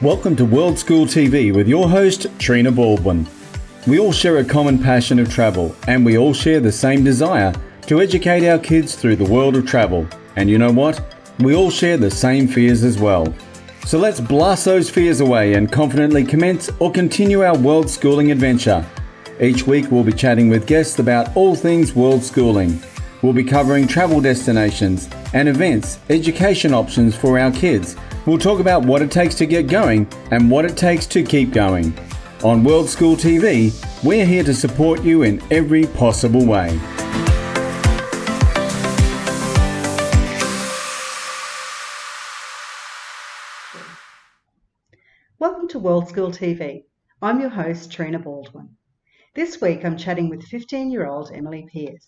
Welcome to World School TV with your host, Trina Baldwin. We all share a common passion of travel, and we all share the same desire to educate our kids through the world of travel. And you know what? We all share the same fears as well. So let's blast those fears away and confidently commence or continue our world schooling adventure. Each week we'll be chatting with guests about all things world schooling. We'll be covering travel destinations and events, education options for our kids. We'll talk about what it takes to get going and what it takes to keep going. On World School TV, we're here to support you in every possible way. Welcome to World School TV. I'm your host, Trina Baldwin. This week I'm chatting with 15-year-old Emily Pearce.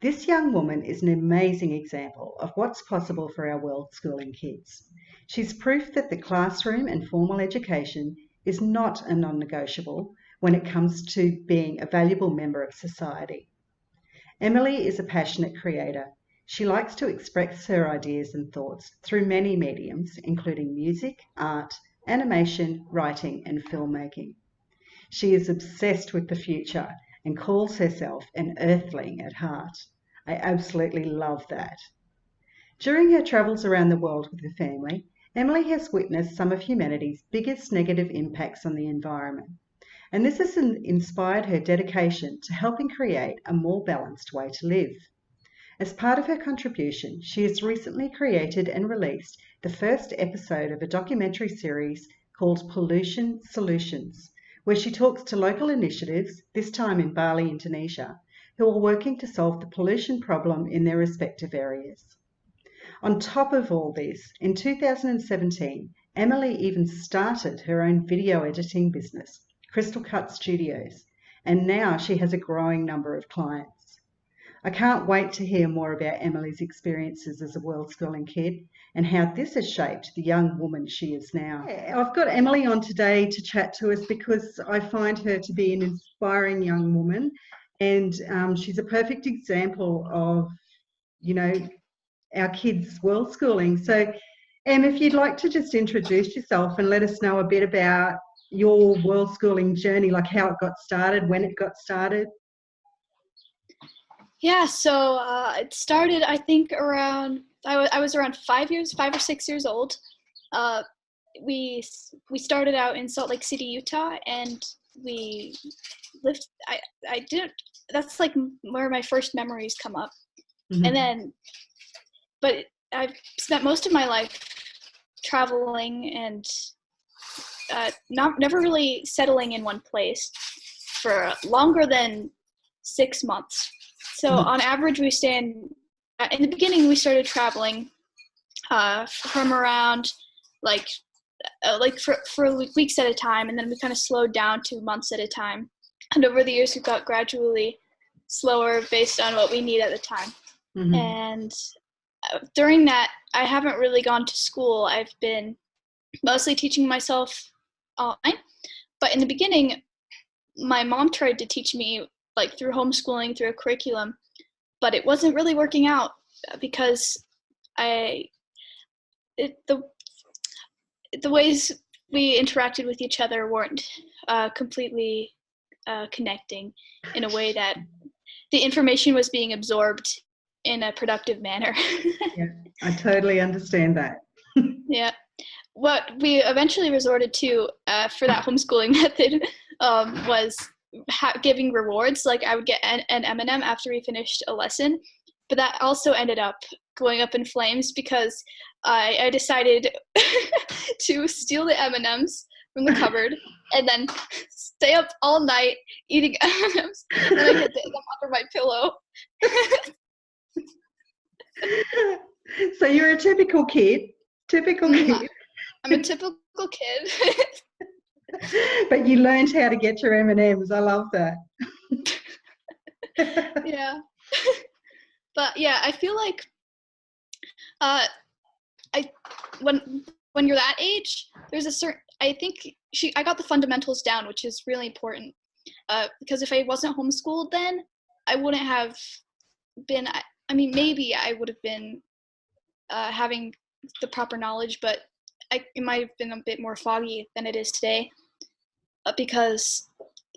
This young woman is an amazing example of what's possible for our world schooling kids. She's proof that the classroom and formal education is not a non-negotiable when it comes to being a valuable member of society. Emily is a passionate creator. She likes to express her ideas and thoughts through many mediums, including music, art, animation, writing, and filmmaking. She is obsessed with the future and calls herself an earthling at heart. I absolutely love that. During her travels around the world with her family, Emily has witnessed some of humanity's biggest negative impacts on the environment, and this has inspired her dedication to helping create a more balanced way to live. As part of her contribution, she has recently created and released the first episode of a documentary series called Pollution Solutions, where she talks to local initiatives, this time in Bali, Indonesia, who are working to solve the pollution problem in their respective areas. On top of all this, in 2017, Emily even started her own video editing business, Crystal Cut Studios, and now she has a growing number of clients. I can't wait to hear more about Emily's experiences as a world schooling kid and how this has shaped the young woman she is now. I've got Emily on today to chat to us because I find her to be an inspiring young woman, and she's a perfect example of, our kids' world schooling. So, Em, if you'd like to just introduce yourself and let us know a bit about your world schooling journey, like how it got started, when it got started. Yeah, so it started, I think, around, I was around 5 or 6 years old. We started out in Salt Lake City, Utah, and we lived, that's like where my first memories come up. Mm-hmm. And then, but I've spent most of my life traveling and never really settling in one place for longer than 6 months. So on average, we stay in the beginning, we started traveling from around for weeks at a time, and then we kind of slowed down to months at a time. And over the years, we've got gradually slower based on what we need at the time. Mm-hmm. And during that, I haven't really gone to school. I've been mostly teaching myself online. But in the beginning, my mom tried to teach me through homeschooling, through a curriculum, but it wasn't really working out because the ways we interacted with each other weren't completely connecting in a way that the information was being absorbed in a productive manner. Yeah, I totally understand that. Yeah. What we eventually resorted to for that homeschooling method was giving rewards. Like I would get an M&M after we finished a lesson, but that also ended up going up in flames because I decided to steal the M&Ms from the cupboard and then stay up all night eating M&Ms, and I hid them under my pillow. So you're a typical kid. I'm a typical kid. But you learned how to get your M&Ms. I love that. Yeah. But yeah, I feel like when you're that age, there's a certain, I think I got the fundamentals down, which is really important. Because if I wasn't homeschooled then, I wouldn't have been, maybe I would have been having the proper knowledge, but it might have been a bit more foggy than it is today, because,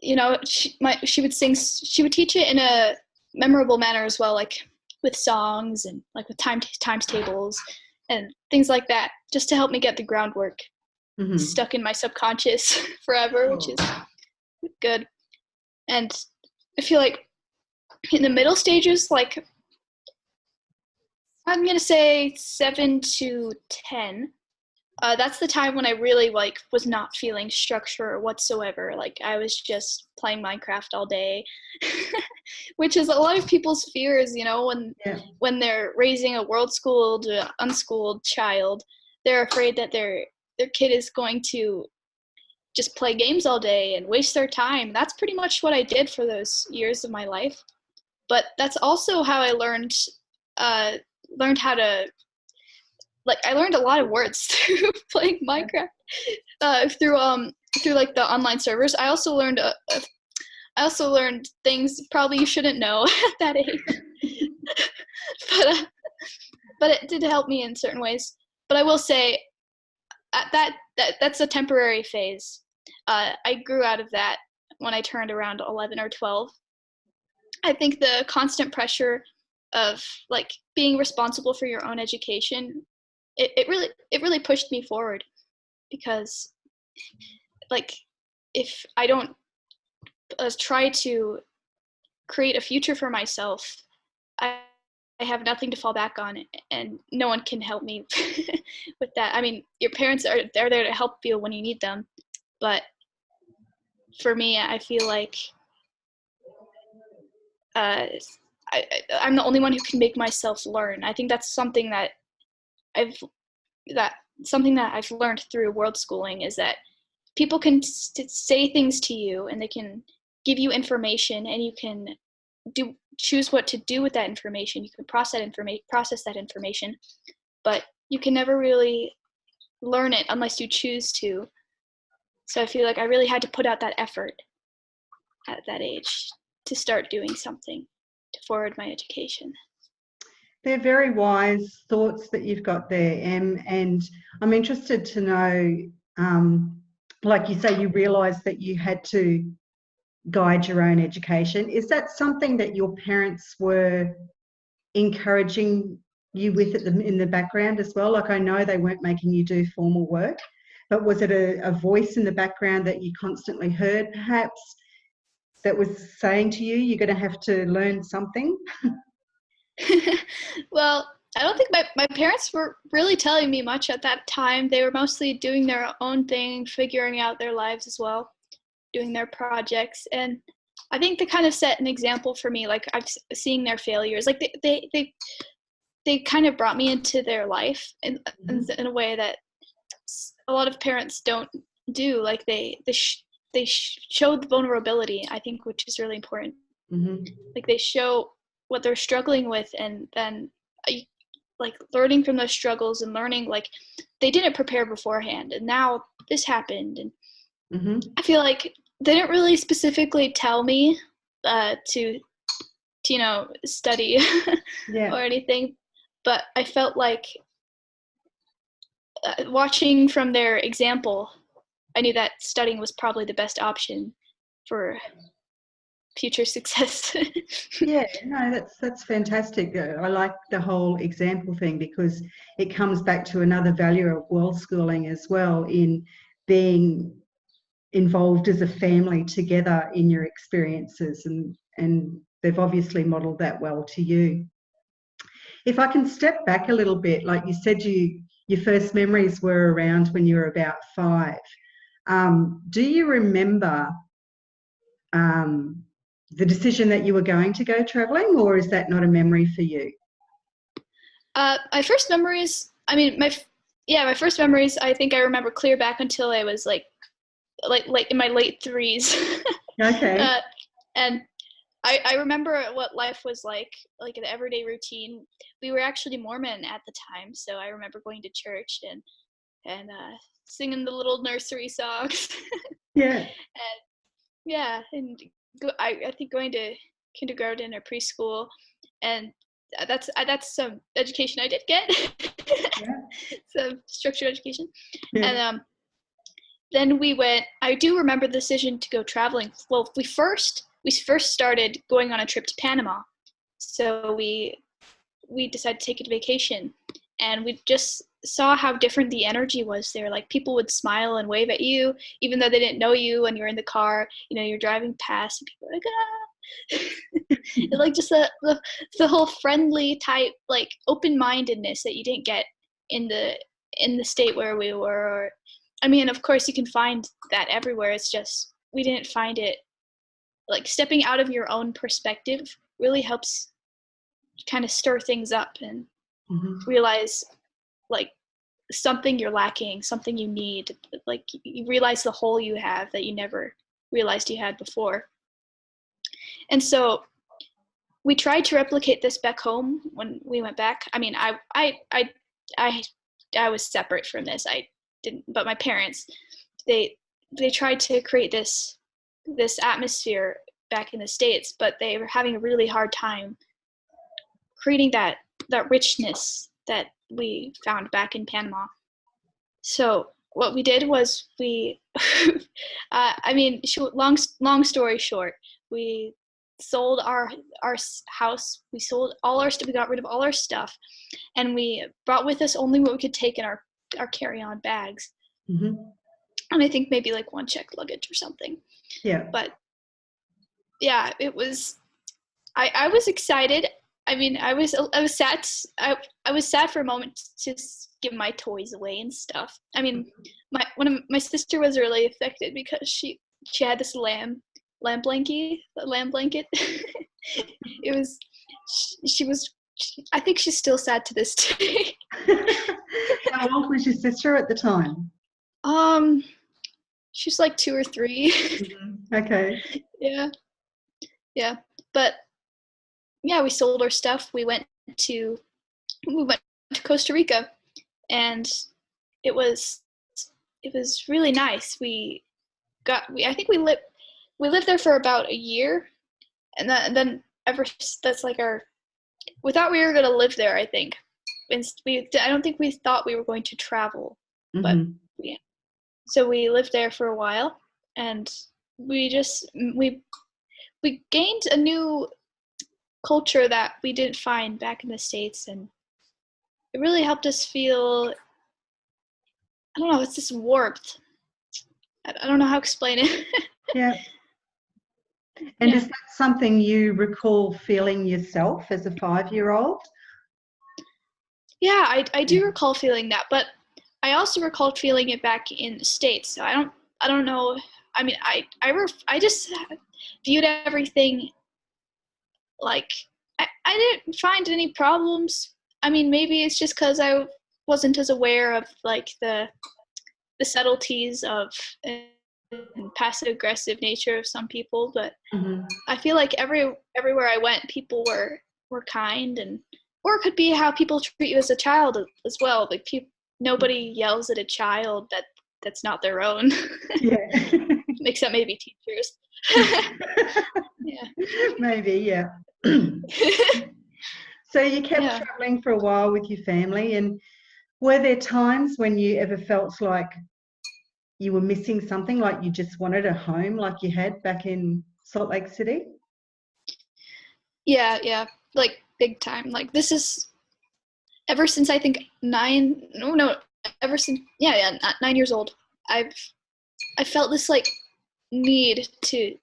you know, she would teach it in a memorable manner as well, like with songs and like with times tables and things like that, just to help me get the groundwork stuck in my subconscious forever, which is good. And I feel like in the middle stages, like I'm gonna say 7 to 10. That's the time when I really like was not feeling structure whatsoever. Like I was just playing Minecraft all day, which is a lot of people's fears, you know, when they're raising a world-schooled, unschooled child, they're afraid that their kid is going to just play games all day and waste their time. That's pretty much what I did for those years of my life. But that's also how I learned how to, like, I learned a lot of words through playing Minecraft, through like the online servers. I also learned things probably you shouldn't know at that age, but it did help me in certain ways. But I will say, that's a temporary phase. I grew out of that when I turned around 11 or 12. I think the constant pressure of like being responsible for your own education, it really pushed me forward, because like if I don't try to create a future for myself, I have nothing to fall back on, and no one can help me with that. I mean, your parents they're there to help you when you need them, but for me, I feel like I'm the only one who can make myself learn. I think that's something that I've learned through world schooling, is that people can say things to you and they can give you information, and you can choose what to do with that information. You can process that information, but you can never really learn it unless you choose to. So I feel like I really had to put out that effort at that age to start doing something to forward my education. They're very wise thoughts that you've got there, Em, and I'm interested to know, like you say, you realised that you had to guide your own education. Is that something that your parents were encouraging you with in the background as well? Like, I know they weren't making you do formal work, but was it a voice in the background that you constantly heard, perhaps, that was saying to you, you're going to have to learn something? Well, I don't think my parents were really telling me much at that time. They were mostly doing their own thing, figuring out their lives as well, doing their projects. And I think they kind of set an example for me. Like, I've seeing their failures. Like they kind of brought me into their life in a way that a lot of parents don't do. Like they showed the vulnerability, I think, which is really important. Like they show what they're struggling with, and then like learning from those struggles and learning, like they didn't prepare beforehand, and now this happened. And I feel like they didn't really specifically tell me to you know, study or anything, but I felt like watching from their example, I knew that studying was probably the best option for future success. Yeah, no, that's fantastic. I like the whole example thing, because it comes back to another value of world schooling as well, in being involved as a family together in your experiences, and they've obviously modelled that well to you. If I can step back a little bit, like you said, your first memories were around when you were about 5. Do you remember the decision that you were going to go travelling, or is that not a memory for you? My first memories, I mean, my first memories, I think I remember clear back until I was like in my late 3s. Okay. And I remember what life was like an everyday routine. We were actually Mormon at the time, so I remember going to church and singing the little nursery songs. Yeah. And yeah, and I think going to kindergarten or preschool, and that's some education I did get. Yeah. Some structured education. Yeah. And then we went. I do remember the decision to go traveling. Well, we first started going on a trip to Panama. So we decided to take a vacation, and we just saw how different the energy was there. Like, people would smile and wave at you even though they didn't know you, and you're in the car, you're driving past, and people are like, ah. And like, just the whole friendly type, like, open-mindedness that you didn't get in the state where we were. Or, I mean, of course you can find that everywhere. It's just we didn't find it. Like, stepping out of your own perspective really helps kind of stir things up and realize, like, something you're lacking, something you need. Like, you realize the hole you have that you never realized you had before. And so we tried to replicate this back home when we went back. I mean, I was separate from this. I didn't, but my parents, they tried to create this atmosphere back in the States, but they were having a really hard time creating that richness that we found back in Panama. So what we did was we, I mean, long story short, we sold our house. We sold all our stuff. We got rid of all our stuff, and we brought with us only what we could take in our carry-on bags. And I think maybe like one checked luggage or something. Yeah. But yeah, it was. I was excited. I mean, I was sad. I was sad for a moment to give my toys away and stuff. I mean, my sister was really affected because she had this lamb blanket. It was, she was. I think she's still sad to this day. How old was your sister at the time? She's like 2 or 3. Okay. Yeah, but yeah, we sold our stuff. We went to Costa Rica, and it was really nice. I think we lived there for about a year, and then that's like we thought we were going to live there, I think. And I don't think we thought we were going to travel, but yeah. So we lived there for a while, and we gained a new culture that we didn't find back in the States, and it really helped us feel, I don't know, it's this warmth. I don't know how to explain it. Yeah. And is that something you recall feeling yourself as a 5-year-old? Yeah, I do recall feeling that, but I also recalled feeling it back in the States. So I don't know. I mean, I just viewed everything like, I didn't find any problems. I mean, maybe it's just because I wasn't as aware of, like, the subtleties of and passive aggressive nature of some people, but I feel like everywhere I went, people were kind, or it could be how people treat you as a child as well. Like, nobody yells at a child that's not their own. Yeah. Except maybe teachers. Yeah. Maybe, yeah. So you kept traveling for a while with your family, and were there times when you ever felt like you were missing something, like you just wanted a home like you had back in Salt Lake City? Yeah, like, big time. Like, this is ever since I think 9 years old, I felt this, like, need to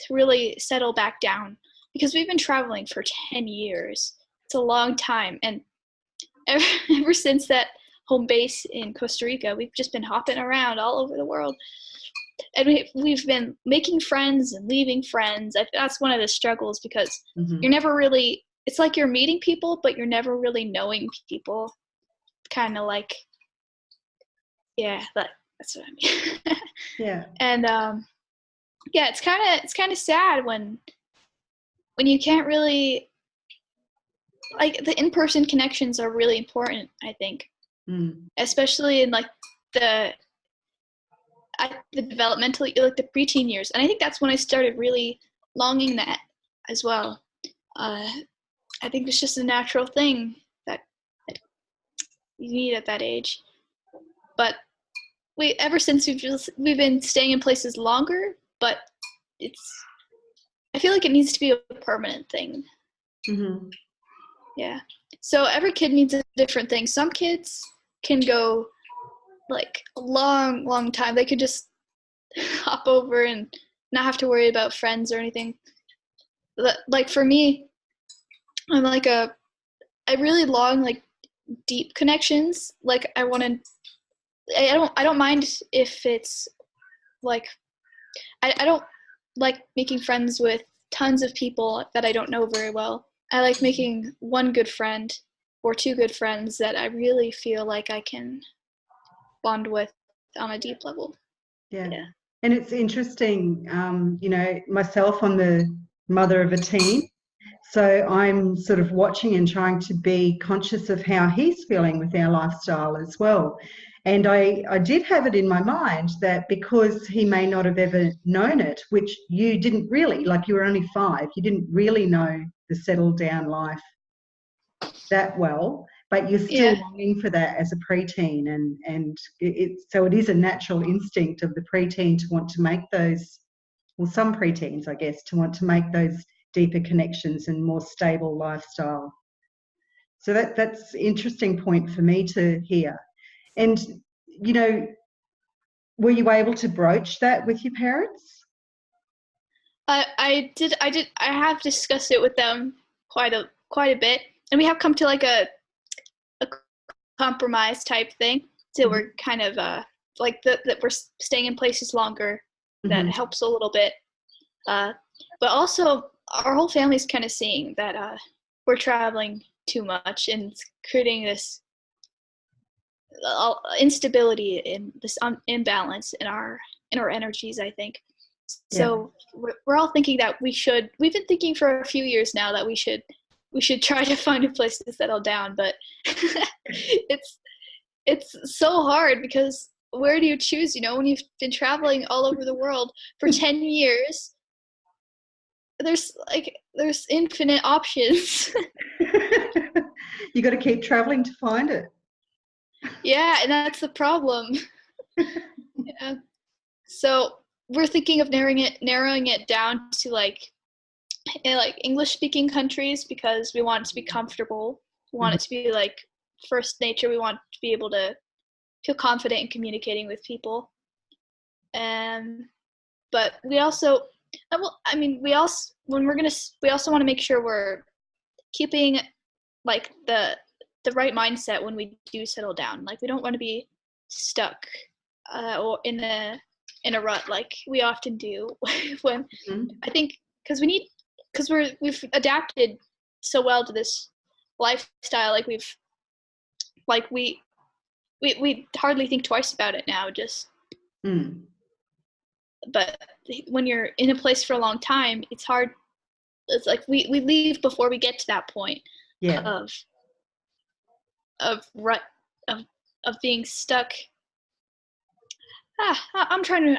really settle back down, because we've been traveling for 10 years. It's a long time, and ever since that home base in Costa Rica, we've just been hopping around all over the world, and we've been making friends and leaving friends. That's one of the struggles, because you're never really, it's like you're meeting people, but you're never really knowing people. Kind of like, yeah, that's what I mean. Yeah. And yeah, it's kind of sad when you can't really, like, the in-person connections are really important, I think. Especially in, like, the developmental, like, the preteen years. And I think that's when I started really longing that as well. I think it's just a natural thing that you need at that age. But ever since we've been staying in places longer, but I feel like it needs to be a permanent thing. Mm-hmm. Yeah. So every kid needs a different thing. Some kids can go like a long, long time. They could just hop over and not have to worry about friends or anything. Like for me, I'm like I really long, like deep connections. Like I don't mind if it's like, I don't like making friends with tons of people that I don't know very well. I like making one good friend or two good friends that I really feel like I can bond with on a deep level. Yeah. And it's interesting, myself, I'm the mother of a teen. So I'm sort of watching and trying to be conscious of how he's feeling with our lifestyle as well. And I did have it in my mind that because he may not have ever known it, which you didn't really, like you were only 5, you didn't really know the settled down life that well, but you're still longing for that as a preteen, and so it is a natural instinct of the preteen to want to make those, well, some preteens, I guess, to want to make those deeper connections and more stable lifestyle. So that's an interesting point for me to hear. And, were you able to broach that with your parents? I have discussed it with them quite a bit, and we have come to like a compromise type thing. So we're kind of like that we're staying in places longer. That helps a little bit. But also our whole family's kind of seeing that we're traveling too much and it's creating this instability in this imbalance in our energies, I think. So we're all thinking that we've been thinking for a few years now that we should try to find a place to settle down, but it's so hard because where do you choose? When you've been traveling all over the world for 10 years, there's infinite options. You got to keep traveling to find it. Yeah, and that's the problem. Yeah. So we're thinking of narrowing it down to like English speaking countries because we want it to be comfortable. We want it to be like first nature. We want to be able to feel confident in communicating with people. But we also, we also want to make sure we're keeping like the right mindset when we do settle down. Like we don't want to be stuck or in a rut like we often do when I think because we've adapted so well to this lifestyle. Like we hardly think twice about it now. Just but when you're in a place for a long time, it's hard. It's like we leave before we get to that point of rut of being stuck. I'm trying to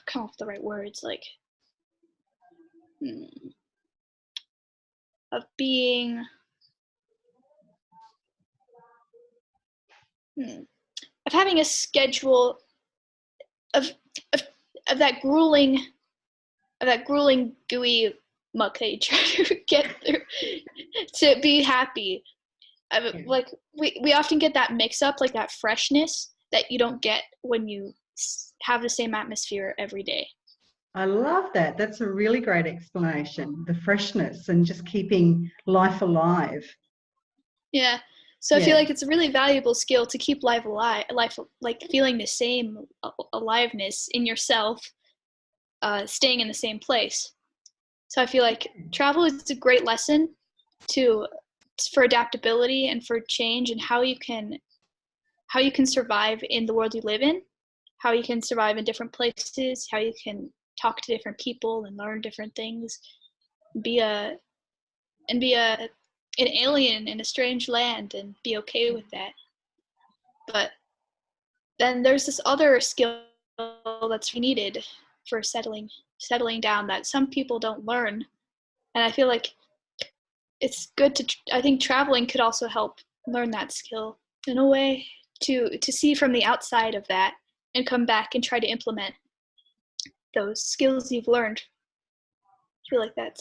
come up with the right words, like of being of having a schedule of that grueling gooey muck that you try to get through to be happy. Like we often get that mix up, like that freshness that you don't get when you have the same atmosphere every day. I love that. That's a really great explanation. The freshness and just keeping life alive. Yeah. So I feel like it's a really valuable skill to keep life like feeling the same aliveness in yourself, staying in the same place. So I feel like travel is a great lesson for adaptability and for change and how you can survive in the world you live in, how you can survive in different places, how you can talk to different people and learn different things, be an alien in a strange land and be okay with that. But then there's this other skill that's needed for settling down that some people don't learn. And I feel like it's good to, I think traveling could also help learn that skill in a way, to see from the outside of that and come back and try to implement those skills you've learned. I feel like that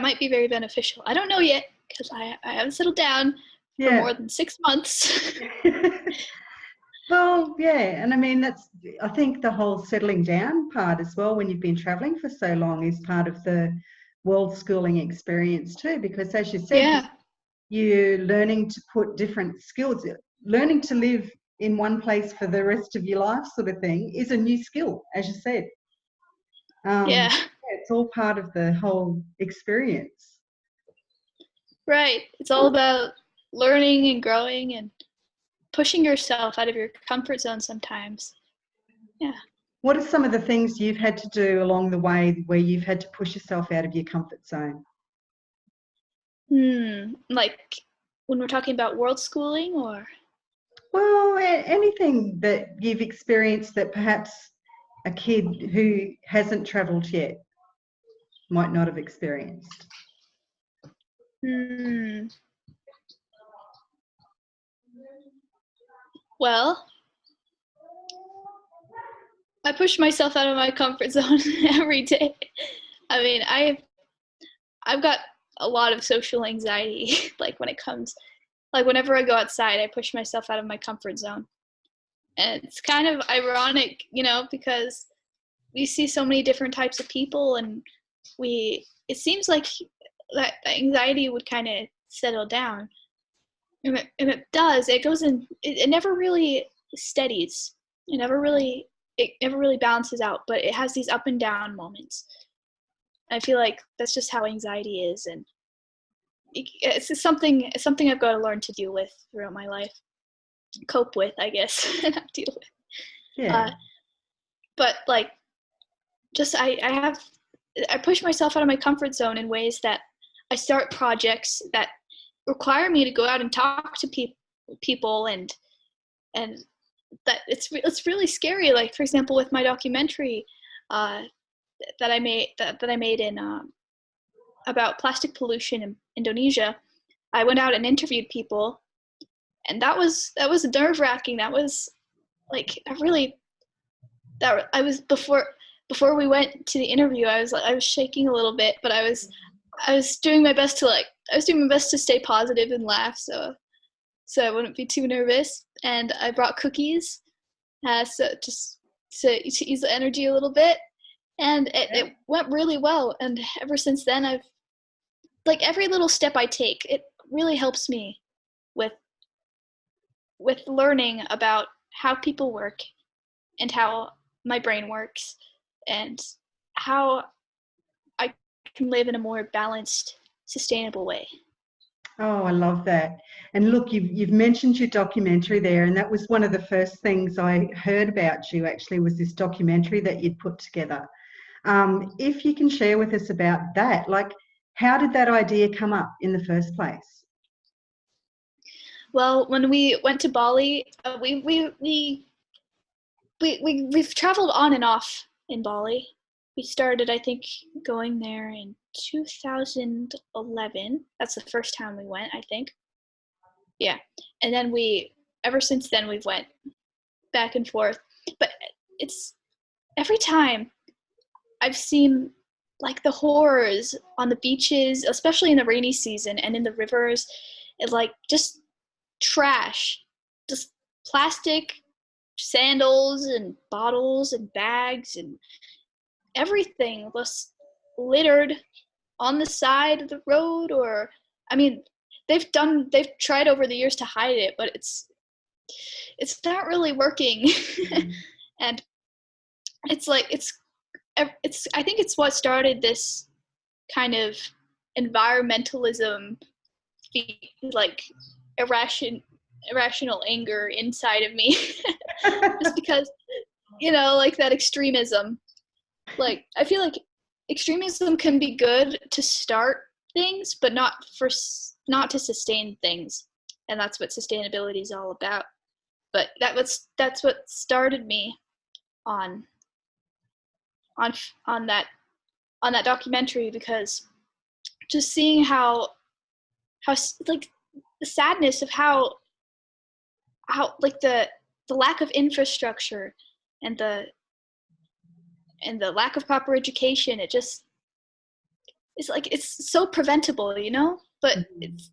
might be very beneficial. I don't know yet, because I haven't settled down for more than 6 months. Well, yeah, and I mean, I think the whole settling down part as well, when you've been traveling for so long, is part of the world schooling experience too, because as you said, you're learning to put different skills, learning to live in one place for the rest of your life sort of thing is a new skill, as you said. It's all part of the whole experience. Right. It's all about learning and growing and pushing yourself out of your comfort zone sometimes. Yeah. What are some of the things you've had to do along the way where you've had to push yourself out of your comfort zone? Like when we're talking about world schooling, or? Well, anything that you've experienced that perhaps a kid who hasn't travelled yet might not have experienced. Well, I push myself out of my comfort zone every day. I mean, I've got a lot of social anxiety. Like whenever I go outside, I push myself out of my comfort zone. And it's kind of ironic, because we see so many different types of people, and it seems like that anxiety would kind of settle down. And it does. It goes in. It never really steadies. It never really balances out. But it has these up and down moments. I feel like that's just how anxiety is, and it's something I've got to learn to deal with throughout my life, cope with, I guess, not deal with. Yeah. But like, just I push myself out of my comfort zone in ways that I start projects that require me to go out and talk to people, and that it's really scary. Like, for example, with my documentary that I made in about plastic pollution in Indonesia, I went out and interviewed people, and that was nerve-wracking. That was like I was before we went to the interview, I was shaking a little bit, but I was doing my best to stay positive and laugh, so I wouldn't be too nervous. And I brought cookies, so just to ease the energy a little bit, and it went really well. And ever since then, I've, like, every little step I take, it really helps me with learning about how people work and how my brain works and how I can live in a more balanced, sustainable way. Oh, I love that. And look, you've mentioned your documentary there, and that was one of the first things I heard about you, actually, was this documentary that you'd put together. If you can share with us about that, like, how did that idea come up in the first place? Well, when we went to Bali, we've traveled on and off in Bali. We started, I think, going there in 2011. That's the first time we went, I think. Yeah. And then ever since then, we've went back and forth. But it's, every time I've seen, like, the horrors on the beaches, especially in the rainy season, and in the rivers, it, like, just trash, just plastic sandals and bottles and bags and everything was littered on the side of the road. Or, I mean, they've tried over the years to hide it, but it's not really working. And it's like, I think it's what started this kind of environmentalism, like irrational anger inside of me. Just because, like, that extremism. Like, I feel like extremism can be good to start things, but not to sustain things. And that's what sustainability is all about. But that's what started me on that documentary, because just seeing how like the sadness of how like the lack of infrastructure and the lack of proper education, it's like it's so preventable, you know, but it's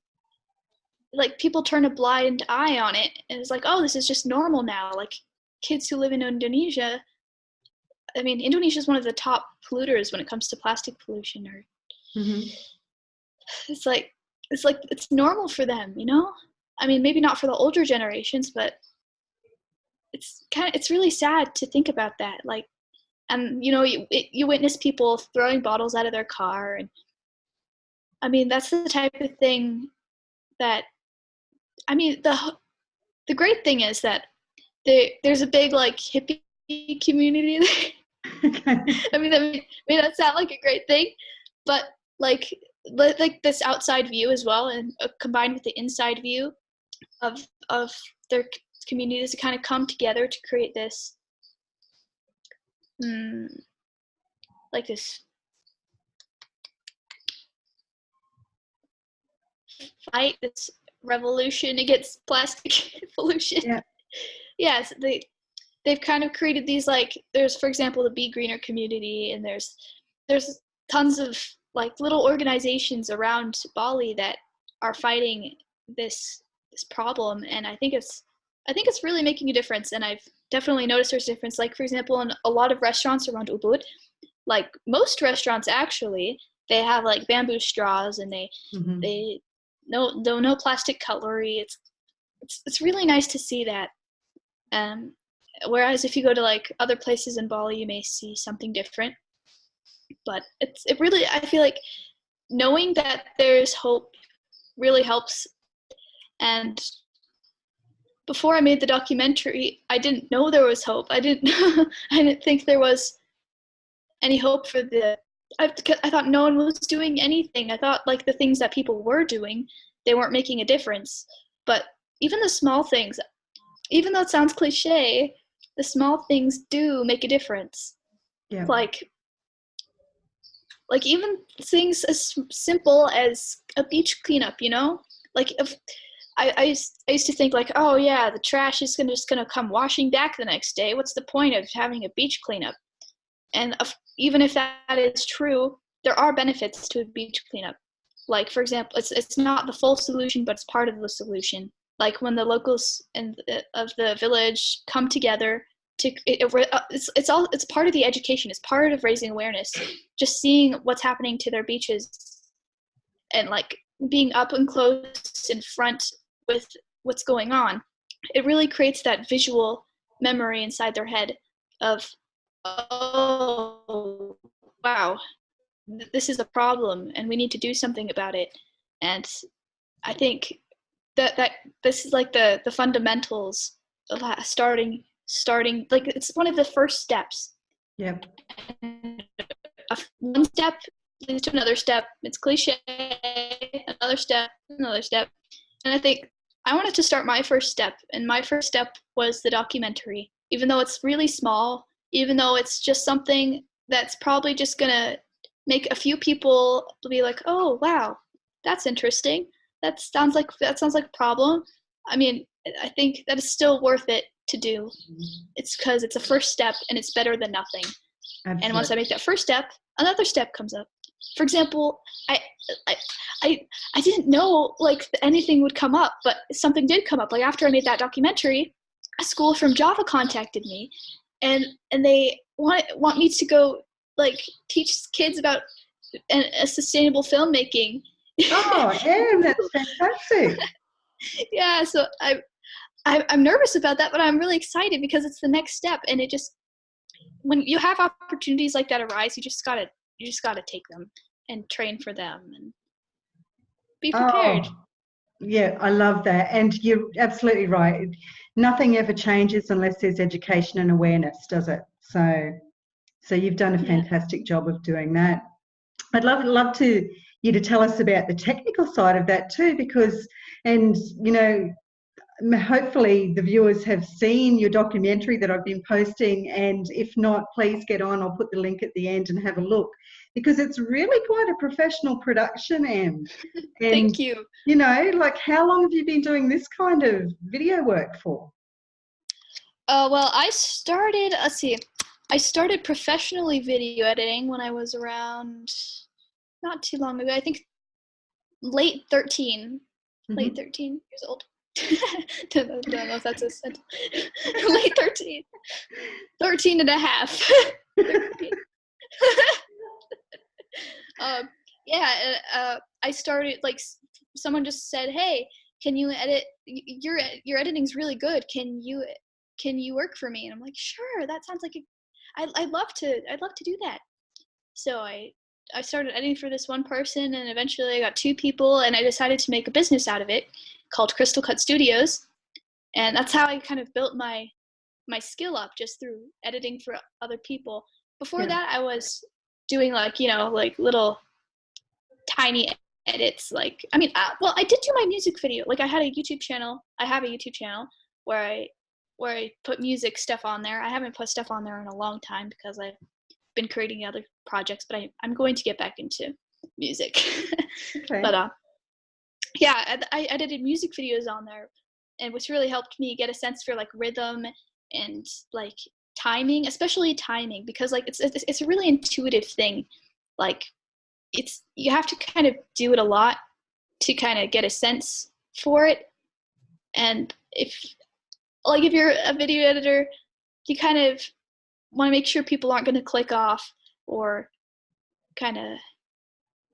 like people turn a blind eye on it, and it's like, oh, this is just normal now. Like kids who live in Indonesia, I mean, Indonesia is one of the top polluters when it comes to plastic pollution, or it's like it's normal for them, you know. I mean, maybe not for the older generations, but it's really sad to think about that. Like, and you know, you witness people throwing bottles out of their car, and I mean, that's the type of thing that, I mean, the great thing is that there's a big like hippie community there. Okay. I mean, that may not sound like a great thing, but like this outside view as well, and combined with the inside view of their communities to kind of come together to create this like this fight, this revolution against plastic pollution. Yeah. Yes, they've kind of created these, like, there's, for example, the Be Greener community, and there's tons of like little organizations around Bali that are fighting this problem, and I think it's really making a difference. And I've definitely noticed there's a difference. Like, for example, in a lot of restaurants around Ubud, like most restaurants actually, they have like bamboo straws, and they no plastic cutlery. It's really nice to see that. Whereas if you go to like other places in Bali, you may see something different. But it really, I feel like knowing that there's hope really helps. And before I made the documentary, I didn't know there was hope. I didn't think there was any hope for I thought no one was doing anything. I thought like the things that people were doing, they weren't making a difference. But even the small things, even though it sounds cliche, the small things do make a difference. Yeah. Like even things as simple as a beach cleanup, you know? Like if I used to think like, oh yeah, the trash is just gonna come washing back the next day. What's the point of having a beach cleanup? And even if that is true, there are benefits to a beach cleanup. Like, for example, it's not the full solution, but it's part of the solution. Like when the locals of the village come together it's part of the education. It's part of raising awareness. Just seeing what's happening to their beaches, and like being up and close in front with what's going on, it really creates that visual memory inside their head of, oh wow, this is a problem and we need to do something about it. And I think that this is like the fundamentals of starting, like it's one of the first steps. Yep. One step leads to another step. It's cliche. Another step. And I think I wanted to start my first step, and my first step was the documentary. Even though it's really small, even though it's just something that's probably just gonna make a few people be like, oh wow, that's interesting. That sounds like a problem. I mean, I think that is still worth it to do. It's because it's a first step, and it's better than nothing. Absolutely. And once I make that first step, another step comes up. For example, I didn't know like anything would come up, but something did come up. Like after I made that documentary, a school from Java contacted me, and they want me to go like teach kids about a sustainable filmmaking. Oh, Em, that's fantastic. Yeah, so I'm nervous about that, but I'm really excited because it's the next step, and it just, when you have opportunities like that arise, you just gotta take them and train for them and be prepared. Oh, yeah, I love that, and you're absolutely right. Nothing ever changes unless there's education and awareness, does it? So you've done a fantastic job of doing that. I'd love you to tell us about the technical side of that too, because, and you know, hopefully the viewers have seen your documentary that I've been posting, and if not, please get on. I'll put the link at the end and have a look, because it's really quite a professional production, Em. And Thank you. you know, like, how long have you been doing this kind of video work for? Well, I started, let's see, I started professionally video editing when I was around, not too long ago, I think late 13 years old. Don't know if that's a sentence. Late 13 and a half. 13. I started, like, someone just said, hey, can you edit, your editing's really good, can you work for me? And I'm like, sure, that sounds like I'd love to do that. So I started editing for this one person, and eventually I got 2 people, and I decided to make a business out of it called Crystal Cut Studios. And that's how I kind of built my skill up, just through editing for other people. Before that, I was doing, like, you know, like little tiny edits. Like, I mean, well, I did do my music video. Like, I have a YouTube channel where I put music stuff on there. I haven't put stuff on there in a long time because I've been creating other projects, but I'm going to get back into music. Okay. But yeah, I edited music videos on there, and which really helped me get a sense for, like, rhythm and, like, timing, especially timing, because, like, it's a really intuitive thing. Like, you have to kind of do it a lot to kind of get a sense for it. And if you're a video editor, you kind of want to make sure people aren't going to click off, or kind of,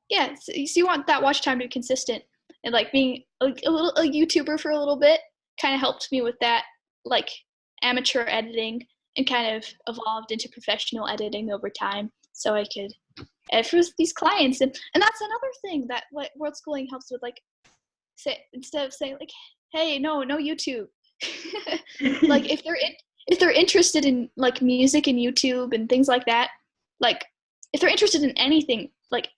yeah, so you want that watch time to be consistent. And, like, being a YouTuber for a little bit kind of helped me with that, like, amateur editing, and kind of evolved into professional editing over time, so I could edit for these clients. And that's another thing that, like, WorldSchooling helps with, like, say, instead of saying, like, hey, no YouTube. Like, if they're interested in, like, music and YouTube and things like that, like, if they're interested in anything, like,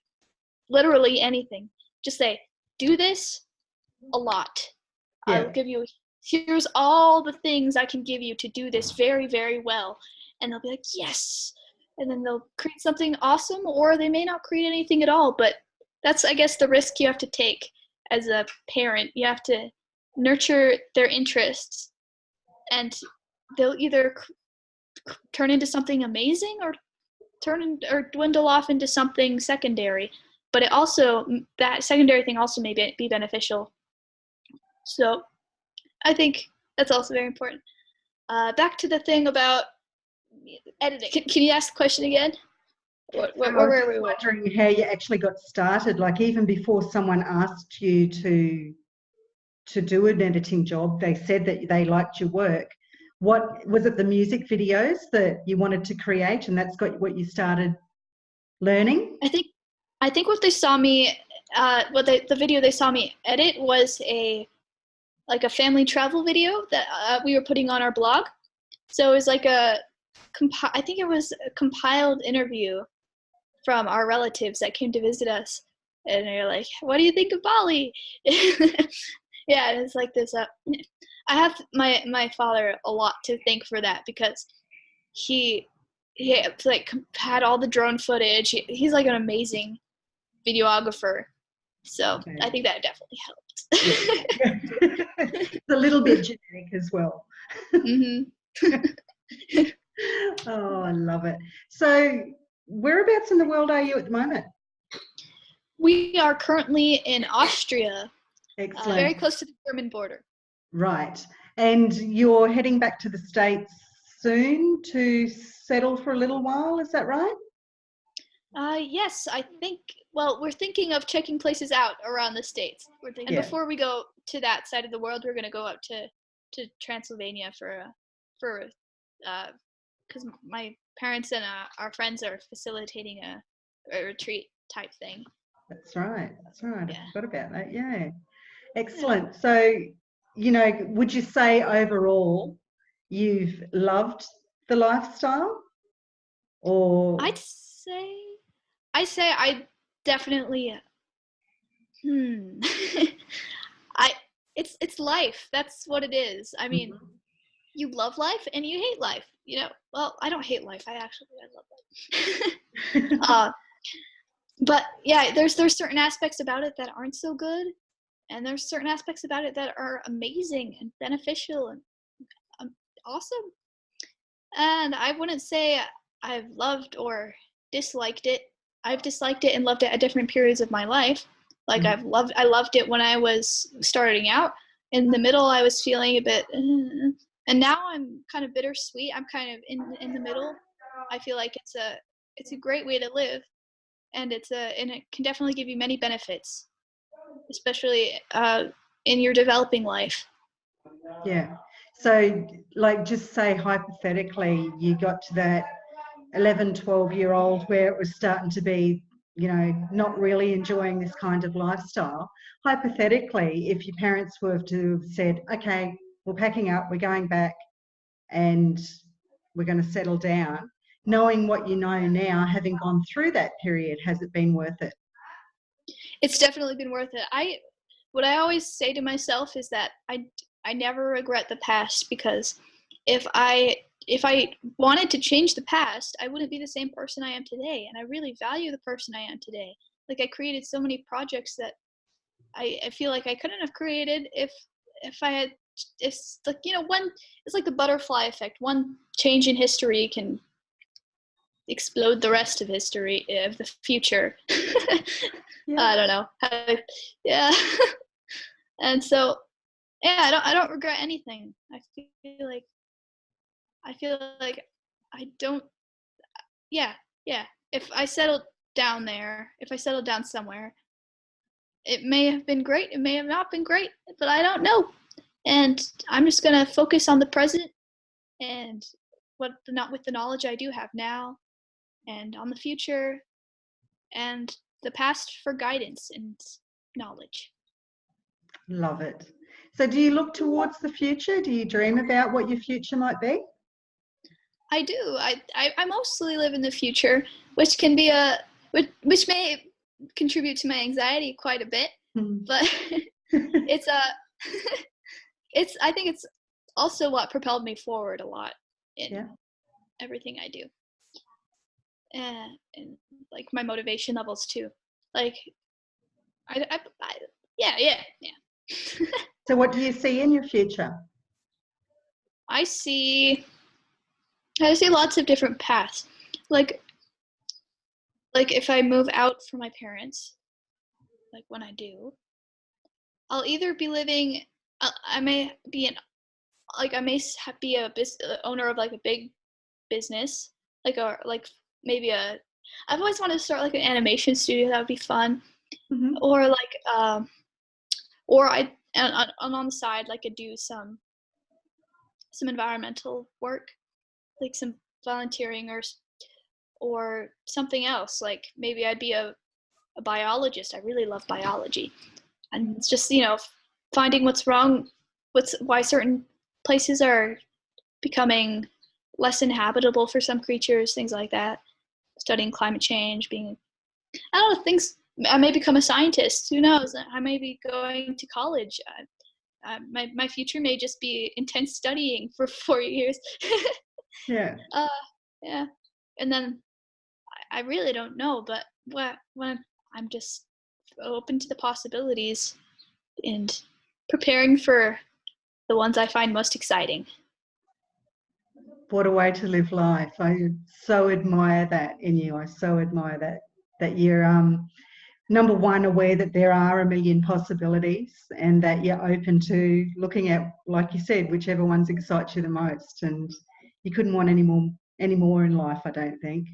literally anything, just say, do this a lot. Yeah. I'll give you, here's all the things I can give you to do this very, very well. And they'll be like, yes. And then they'll create something awesome, or they may not create anything at all. But that's, I guess, the risk you have to take as a parent. You have to nurture their interests, and they'll either turn into something amazing, or dwindle off into something secondary. But it also, that secondary thing also may be beneficial. So I think that's also very important. Back to the thing about editing. Can you ask the question again? I was just wondering how you actually got started, like, even before someone asked you to do an editing job, they said that they liked your work. What was it, the music videos that you wanted to create, and that's got what you started learning? I think what they saw me, the video they saw me edit was a family travel video that we were putting on our blog. So it was like I think it was a compiled interview from our relatives that came to visit us, and they're like, "What do you think of Bali?" Yeah, it's like this. I have my father a lot to thank for that, because he like had all the drone footage. He's like an amazing videographer, so okay. I think that definitely helped. It's a little bit generic as well. Mm-hmm. Oh, I love it. So whereabouts in the world are you at the moment? We are currently in Austria. Excellent. Very close to the German border. Right. And you're heading back to the States soon to settle for a little while, is that right? Yes, I think, well, we're thinking of checking places out around the States. And before we go to that side of the world, we're going to go out to Transylvania because my parents and our friends are facilitating a retreat type thing. That's right. Yeah. I forgot about that. Yeah. Excellent. Yeah. So, you know, would you say overall you've loved the lifestyle? Or I'd say I definitely it's life. That's what it is. I mean, Mhm. you love life and you hate life. Well, I don't hate life. I love life. But yeah, there's certain aspects about it that aren't so good, and there's certain aspects about it that are amazing and beneficial and awesome. And I wouldn't say I've loved or disliked it. I've disliked it and loved it at different periods of my life. Like Mhm. I loved it when I was starting out. In the middle, I was feeling a bit, and now I'm kind of bittersweet. I'm kind of in the middle. I feel like it's a great way to live, and and it can definitely give you many benefits, especially in your developing life. Yeah. So, like, just say hypothetically, you got to that 11, 12-year-old where it was starting to be, not really enjoying this kind of lifestyle. Hypothetically, if your parents were to have said, okay, we're packing up, we're going back, and we're going to settle down, knowing what you know now, having gone through that period, has it been worth it? It's definitely been worth it. What I always say to myself is that I never regret the past, because if I wanted to change the past, I wouldn't be the same person I am today, and I really value the person I am today. Like, I created so many projects that I feel like I couldn't have created if I had. It's like, one, it's like the butterfly effect. One change in history can explode the rest of history, of the future. Yeah. I don't know. Yeah. And so, yeah, I don't regret anything. I feel like I don't. Yeah, yeah. If I settled down somewhere, it may have been great. It may have not been great, but I don't know. And I'm just gonna focus on the present and not with the knowledge I do have now, and on the future, and the past for guidance and knowledge. Love it. So, do you look towards the future? Do you dream about what your future might be? I do. I mostly live in the future, which can be which may contribute to my anxiety quite a bit, Hmm. but it's a it's I think it's also what propelled me forward a lot in Yeah. everything I do, and like my motivation levels too. Like I yeah, yeah, yeah. So, what do you see in your future? I see I see lots of different paths. Like if I move out from my parents, like when I do, I'll either be living. I may be I may be a owner of like a big business, like maybe a. I've always wanted to start like an animation studio. That would be fun. Hmm. Or like or and on the side, like, I do some environmental work, like some volunteering, or something else. Like maybe I'd be a biologist. I really love biology, and it's just, finding what's wrong, why certain places are becoming less inhabitable for some creatures, things like that. Studying climate change, I don't know, things. I may become a scientist. Who knows? I may be going to college. My future may just be intense studying for 4 years. Yeah. uh, yeah, and then I really don't know, but when I'm just open to the possibilities and preparing for the ones I find most exciting. What a way to live life. I so admire that in you. I so admire that you're number one, aware that there are a million possibilities, and that you're open to looking at, like you said, whichever ones excite you the most. And you couldn't want any more in life, I don't think.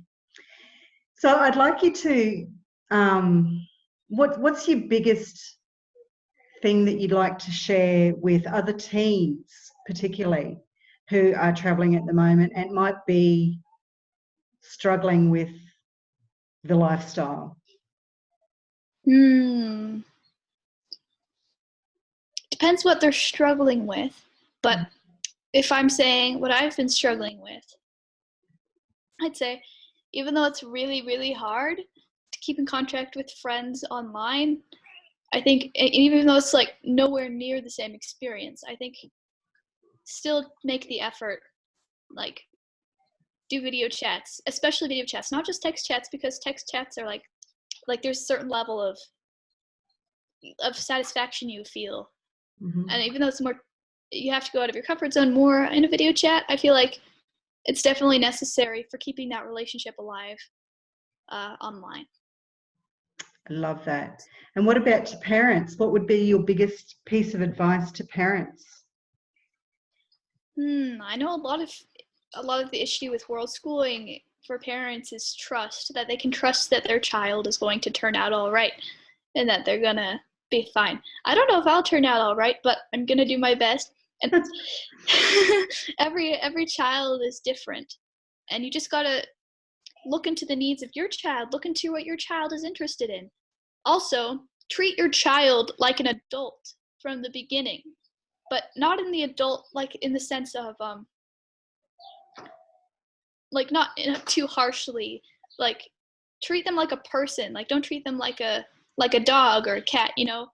So I'd like you to what's your biggest thing that you'd like to share with other teens, particularly who are travelling at the moment and might be struggling with the lifestyle? Depends what they're struggling with, but if I'm saying what I've been struggling with, I'd say, even though it's really, really hard to keep in contact with friends online, I think even though it's like nowhere near the same experience, I think still make the effort, like do video chats, especially video chats, not just text chats, because text chats are like there's a certain level of satisfaction you feel. And even though it's more, you have to go out of your comfort zone more in a video chat, I feel like it's definitely necessary for keeping that relationship alive online. I love that. And what about to parents? What would be your biggest piece of advice to parents? I know a lot of the issue with world schooling for parents is trust, that they can trust that their child is going to turn out all right and that they're gonna be fine. I don't know if I'll turn out all right, but I'm gonna do my best. And every child is different, and you just gotta look into the needs of your child, look into what your child is interested in. Also, treat your child like an adult from the beginning, but not in the adult, like in the sense of like not too harshly, like treat them like a person, like don't treat them like a dog or a cat, you know.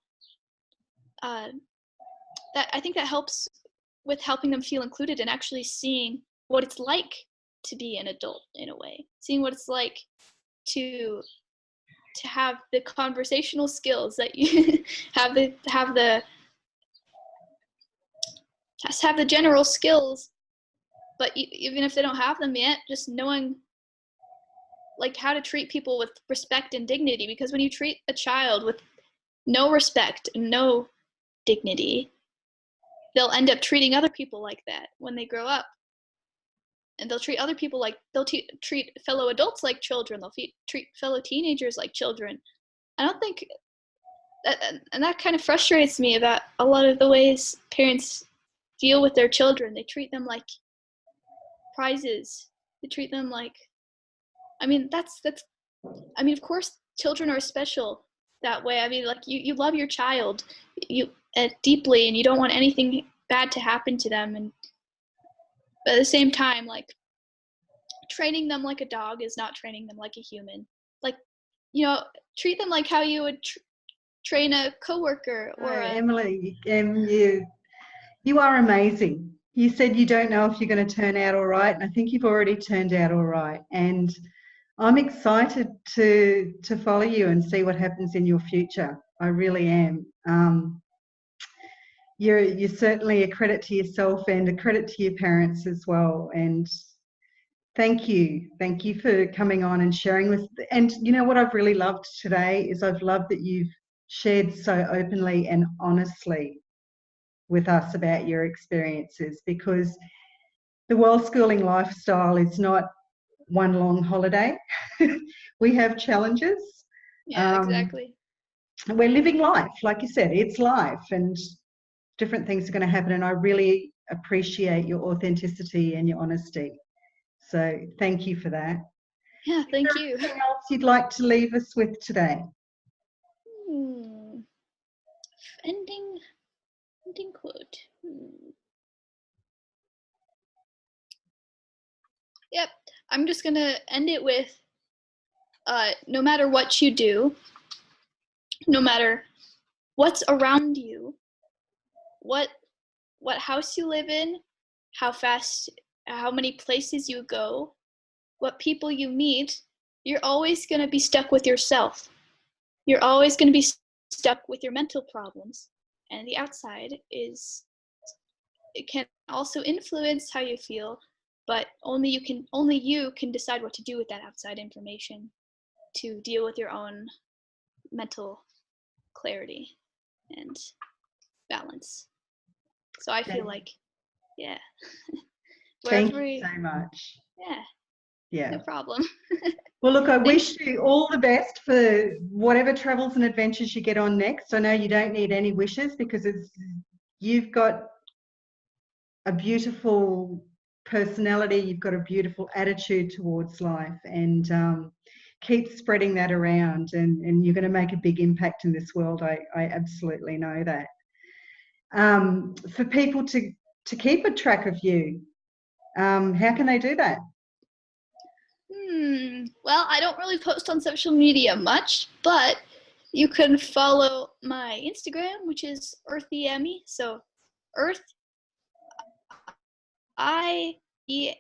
That I think that helps with helping them feel included and actually seeing what it's like to be an adult in a way, seeing what it's like to have the conversational skills that you have the general skills, but even if they don't have them yet, just knowing like how to treat people with respect and dignity, because when you treat a child with no respect and no dignity, they'll end up treating other people like that when they grow up. And they'll treat other people like, treat fellow adults like children. They'll treat fellow teenagers like children. I don't think, and that kind of frustrates me about a lot of the ways parents deal with their children. They treat them like prizes. They treat them like, I mean, of course children are special that way. I mean, like you love your child deeply, and you don't want anything bad to happen to them. But at the same time, like training them like a dog is not training them like a human. Like, you know, treat them like how you would train a coworker or Emily, you are amazing. You said you don't know if you're going to turn out all right, and I think you've already turned out all right. And I'm excited to follow you and see what happens in your future. I really am. You're certainly a credit to yourself and a credit to your parents as well. And thank you for coming on and sharing with. And you know what I've really loved today is I've loved that you've shared so openly and honestly with us about your experiences, because the world schooling lifestyle is not one long holiday. We have challenges. Yeah, exactly. We're living life, like you said, it's life, and different things are going to happen. And I really appreciate your authenticity and your honesty. So thank you for that. Yeah, thank you. Anything else you'd like to leave us with today? Ending quote. Yep, I'm just gonna end it with no matter what you do, no matter what's around you, what house you live in, how many places you go, what people you meet, you're always gonna be stuck with yourself. You're always gonna be stuck with your mental problems, and the outside it can also influence how you feel, but only you can decide what to do with that outside information to deal with your own mental clarity and balance. So I feel like, yeah. Thank you so much. Yeah. No problem. Well, look, I wish you all the best for whatever travels and adventures you get on next. I know you don't need any wishes, because you've got a beautiful personality, you've got a beautiful attitude towards life, and keep spreading that around, and you're going to make a big impact in this world. I absolutely know that. For people to keep a track of you, how can they do that? Well, I don't really post on social media much, but you can follow my Instagram, which is EarthyEmi. So Earth IEMY,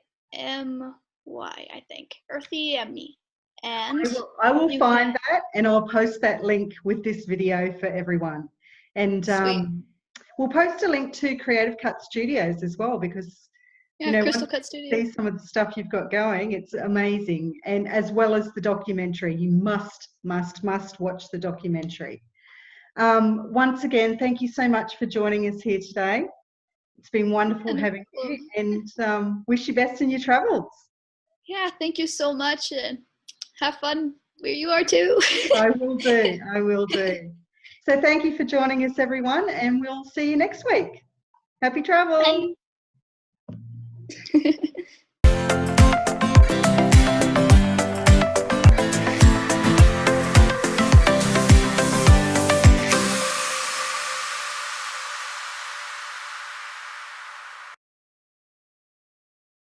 I think. EarthyEmi. And I will find that, and I'll post that link with this video for everyone. And we'll post a link to Creative Cut Studios as well, because Crystal Cut Studios. See some of the stuff you've got going. It's amazing, and as well as the documentary, you must watch the documentary. Once again, thank you so much for joining us here today. It's been wonderful having you, and wish you best in your travels. Yeah, thank you so much, and have fun where you are too. I will do. So thank you for joining us, everyone, and we'll see you next week. Happy travel. Bye.